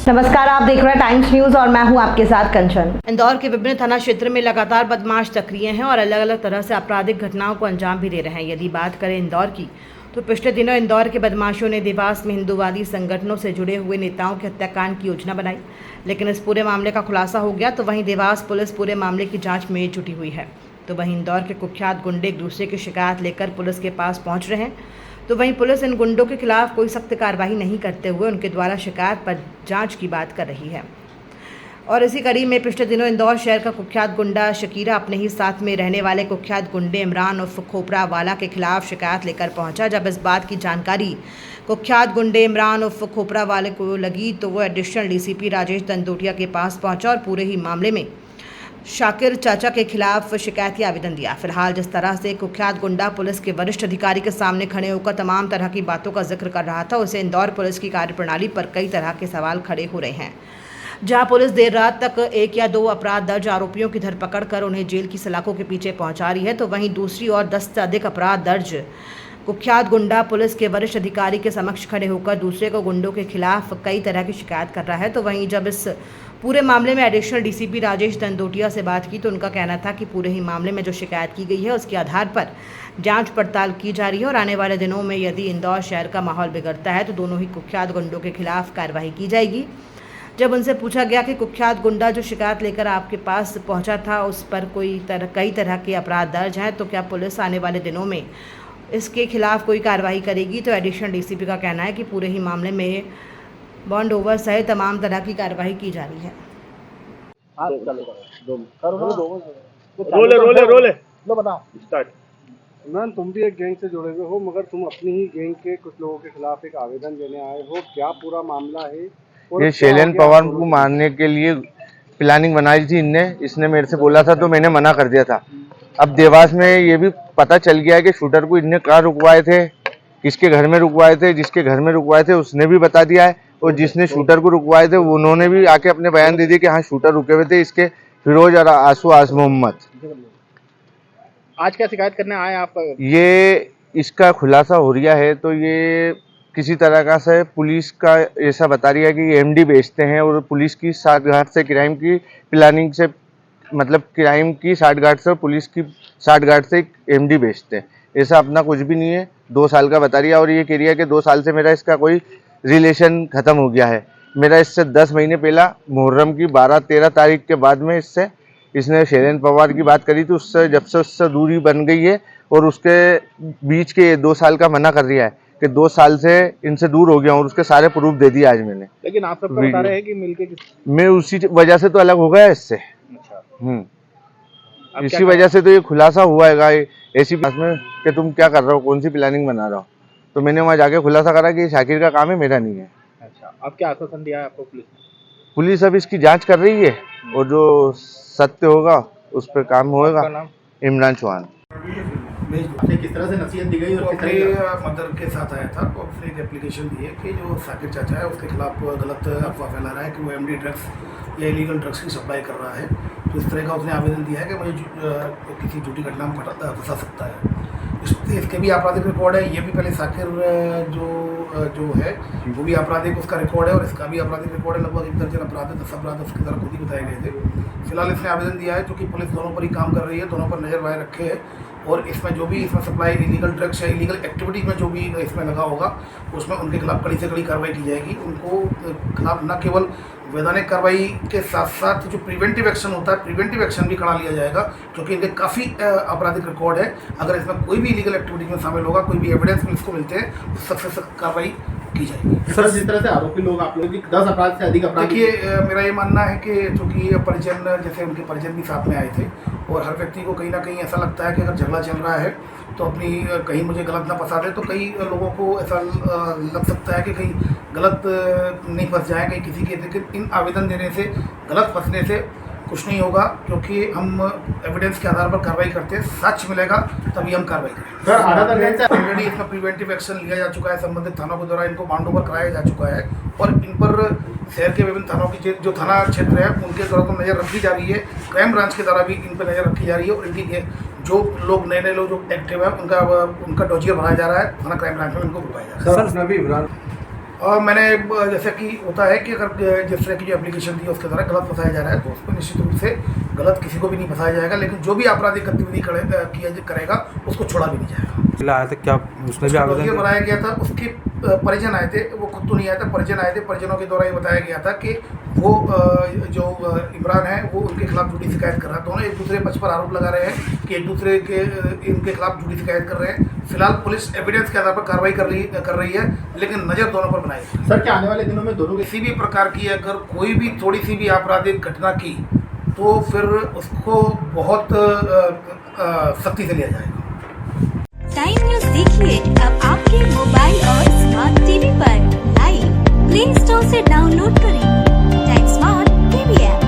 नमस्कार, आप देख रहे हैं टाइम्स न्यूज और मैं हूं आपके साथ कंचन। इंदौर के विभिन्न थाना क्षेत्र में लगातार बदमाश सक्रिय हैं और अलग अलग तरह से आपराधिक घटनाओं को अंजाम भी दे रहे हैं। यदि बात करें इंदौर की, तो पिछले दिनों इंदौर के बदमाशों ने देवास में हिंदूवादी संगठनों से जुड़े हुए नेताओं के हत्याकांड की योजना बनाई, लेकिन इस पूरे मामले का खुलासा हो गया। तो वहीं देवास पुलिस पूरे मामले की जाँच में जुटी हुई है। तो वहीं इंदौर के कुख्यात गुंडे एक दूसरे की शिकायत लेकर पुलिस के पास पहुँच रहे हैं। तो वहीं पुलिस इन गुंडों के खिलाफ कोई सख्त कार्रवाई नहीं करते हुए उनके द्वारा शिकायत पर जांच की बात कर रही है। और इसी कड़ी में पिछले दिनों इंदौर शहर का कुख्यात गुंडा शकीरा अपने ही साथ में रहने वाले कुख्यात गुंडे इमरान उर्फ खोपरा वाला के खिलाफ शिकायत लेकर पहुंचा। जब इस बात की जानकारी कुख्यात गुंडे इमरान उर्फ खोपरा वाले को लगी, तो वो एडिशनल डीसीपी राजेश दंदोटिया के पास पहुंचा और पूरे ही मामले में शाकिर चाचा के खिलाफ शिकायती आवेदन दिया। फिलहाल जिस तरह से कुख्यात गुंडा पुलिस के वरिष्ठ अधिकारी के सामने खड़े होकर तमाम तरह की बातों का जिक्र कर रहा था, उसे इंदौर पुलिस की कार्यप्रणाली पर कई तरह के सवाल खड़े हो रहे हैं। जहां पुलिस देर रात तक 1 या 2 अपराध दर्ज आरोपियों की धरपकड़ कर उन्हें जेल की सलाखों के पीछे पहुंचा रही है, तो वहीं दूसरी ओर 10 से अधिक अपराध दर्ज कुख्यात गुंडा पुलिस के वरिष्ठ अधिकारी के समक्ष खड़े होकर दूसरे को गुंडों के खिलाफ कई तरह की शिकायत कर रहा है। तो वहीं जब इस पूरे मामले में एडिशनल डीसीपी राजेश दंदोटिया से बात की, तो उनका कहना था कि पूरे ही मामले में जो शिकायत की गई है उसके आधार पर जांच पड़ताल की जा रही है और आने वाले दिनों में यदि इंदौर शहर का माहौल बिगड़ता है तो दोनों ही कुख्यात गुंडों के खिलाफ कार्रवाई की जाएगी। जब उनसे पूछा गया कि कुख्यात गुंडा जो शिकायत लेकर आपके पास पहुंचा था उस पर कई तरह के अपराध दर्ज हैं, तो क्या पुलिस आने वाले दिनों में इसके खिलाफ कोई कार्रवाई करेगी, तो एडिशनल डीसीपी का कहना है कि पूरे ही मामले में बॉन्ड ओवर सहित तमाम तरह की कार्रवाई की जा रही है। रोले लो बताओ। स्टार्ट। मैम, तुम भी एक गैंग से जुड़े हुए हो, मगर तुम अपनी ही गैंग के कुछ लोगों के खिलाफ एक आवेदन देने आए हो। क्या पूरा मामला है? ये शैलेन पवार को मारने के लिए प्लानिंग बनाई थी इसने मेरे से बोला था, तो मैंने मना कर दिया था। अब देवास में ये भी पता चल गया है कि शूटर को इनने कहाँ रुकवाए थे, किसके घर में रुकवाए थे। जिसके घर में रुकवाए थे उसने भी बता दिया है, और जिसने शूटर को रुकवाए थे उन्होंने भी आके अपने बयान दे दिए कि हाँ शूटर रुके हुए थे, इसके फिरोज और आसू मोहम्मद। आज क्या शिकायत करने आए आप? ये इसका खुलासा हो रहा है, तो ये किसी तरह का से पुलिस का ऐसा बता रही है कि ये एमडी बेचते हैं और पुलिस की साठगांठ से क्राइम की प्लानिंग से, मतलब क्राइम की साठगांठ से पुलिस की साठगांठ से एमडी बेचते हैं। ऐसा अपना कुछ भी नहीं है। 2 साल का बता रही है और ये कह रही है कि 2 साल से मेरा इसका कोई रिलेशन ख़त्म हो गया है। मेरा इससे 10 महीने पहला मुहर्रम की 12-13 तारीख के बाद में इसने शैलेन पवार की बात करी थी। उससे जब से उससे दूरी बन गई है और उसके बीच के 2 साल का मना कर दिया है कि 2 साल से इनसे दूर हो गया हूँ, और उसके सारे प्रूफ दे दिए आज मैंने। लेकिन आप सब बता रहे हैं कि मिलके मैं उसी वजह से तो अलग हो गया इससे। इसी वजह से तो ये खुलासा हुआ है ऐसी बात में कि तुम क्या कर रहे हो, कौन सी प्लानिंग बना रहे हो। तो मैंने वहाँ जाके खुलासा करा कि शाकिर का काम है, मेरा नहीं है। अच्छा, अब क्या आश्वासन दिया है आपको पुलिस ने? पुलिस अब इसकी जांच कर रही है और जो सत्य होगा उस पर काम होगा। इमरान चौहान। किस तरह से नसीहत दी गई? और अपने मदर के साथ आया था, तो उसने एक एप्लीकेशन दी है कि जो शाकिर चाचा है उसके खिलाफ गलत अफवाह फैला रहा है कि वो एमडी ड्रग्स या इलीगल ड्रग्स की सप्लाई कर रहा है। तो इस तरह का उसने आवेदन दिया है कि मुझे किसी झूठी घटना में फंसा सकता है। इसके भी आपराधिक रिकॉर्ड है। ये भी पहले शाकिर जो है वो भी आपराधिक उसका रिकॉर्ड है और इसका भी आपराधिक रिकॉर्ड है। लगभग 1 दर्जन अपराध है, 10 अपराध उसकी तरफ खुद ही बताए गए थे। फिलहाल इसने आवेदन दिया है, क्योंकि पुलिस दोनों पर ही काम कर रही है, दोनों पर नजर बनाए रखे है, और इसमें जो भी इसमें सप्लाई इलीगल ड्रग्स या इलीगल एक्टिविटीज़ में जो भी इसमें लगा होगा उसमें उनके खिलाफ कड़ी से कड़ी कार्रवाई की जाएगी। उनको खिलाफ न केवल वैधानिक कार्रवाई के साथ साथ जो प्रिवेंटिव एक्शन होता है, प्रिवेंटिव एक्शन भी खड़ा लिया जाएगा, क्योंकि इनके काफ़ी आपराधिक रिकॉर्ड है। अगर इसमें कोई भी इलीगल एक्टिविटीज में शामिल होगा, कोई भी एविडेंस पुलिस को मिलते हैं, तो सख्त से सख्त कार्रवाई की जाएगी। सर, जिस तरह से आरोपी लोग आप लोग 10 अपराध से अधिक अपराध, देखिए मेरा ये मानना है कि चूँकि परिजन, जैसे उनके परिजन भी साथ में आए थे, और हर व्यक्ति को कहीं ना कहीं ऐसा लगता है कि अगर झगड़ा चल रहा है तो अपनी कहीं मुझे गलत ना फंसा दे, तो कई लोगों को ऐसा लग सकता है कि कहीं गलत नहीं फंस जाए कहीं किसी के। लेकिन इन आवेदन देने से, गलत फंसने से कुछ नहीं होगा, क्योंकि हम एविडेंस के आधार पर कार्रवाई करते हैं। सच मिलेगा तभी हम कार्रवाई करेंगे। सर, ऑलरेडी इसमें प्रिवेंटिव एक्शन लिया जा चुका है, संबंधित थानों के द्वारा इनको बाउंड ओवर कराया जा चुका है, और इन पर शहर के विभिन्न थानों की जो थाना क्षेत्र है उनके द्वारा तो नज़र रखी जा रही है। क्राइम ब्रांच के द्वारा भी इन पर नज़र रखी जा रही है, और इनकी जो लोग नए लोग जो एक्टिव है उनका डोजियर भराया जा रहा है, थाना क्राइम ब्रांच में उनको बुलवाया जा रहा है। सर, और मैंने जैसे कि होता है कि अगर जिस तरह की जो एप्लीकेशन दी है उसके द्वारा गलत फंसाया जा रहा है तो उस पर निश्चित रूप से गलत किसी को भी नहीं फंसाया जाएगा, लेकिन जो भी आपराधिक गतिविधि करेगा उसको छोड़ा भी नहीं जाएगा। आया था क्या उसने भी आवेदन बनाया गया था, उसके परिजन आए थे, वो खुद तो नहीं आया था, परिजन आए थे। परिजनों के द्वारा ये बताया गया था कि वो जो इमरान है वो उनके खिलाफ झूठी शिकायत कर रहा है। दोनों एक दूसरे पक्ष पर आरोप लगा रहे हैं कि एक दूसरे के इनके खिलाफ झूठी शिकायत कर रहे हैं। फिलहाल पुलिस एविडेंस के आधार पर कार्रवाई कर रही है, लेकिन नज़र दोनों पर बनाई है। सर, क्या आने वाले दिनों में दोनों किसी भी प्रकार की अगर कोई भी थोड़ी सी भी आपराधिक घटना की तो फिर उसको बहुत सख्ती से लिया जाएगा। टाइम न्यूज देखिए अब आपके मोबाइल और स्मार्ट टीवी पर। लाइव प्ले स्टोर से डाउनलोड करें टाइम स्मार्ट टीवी ऐप।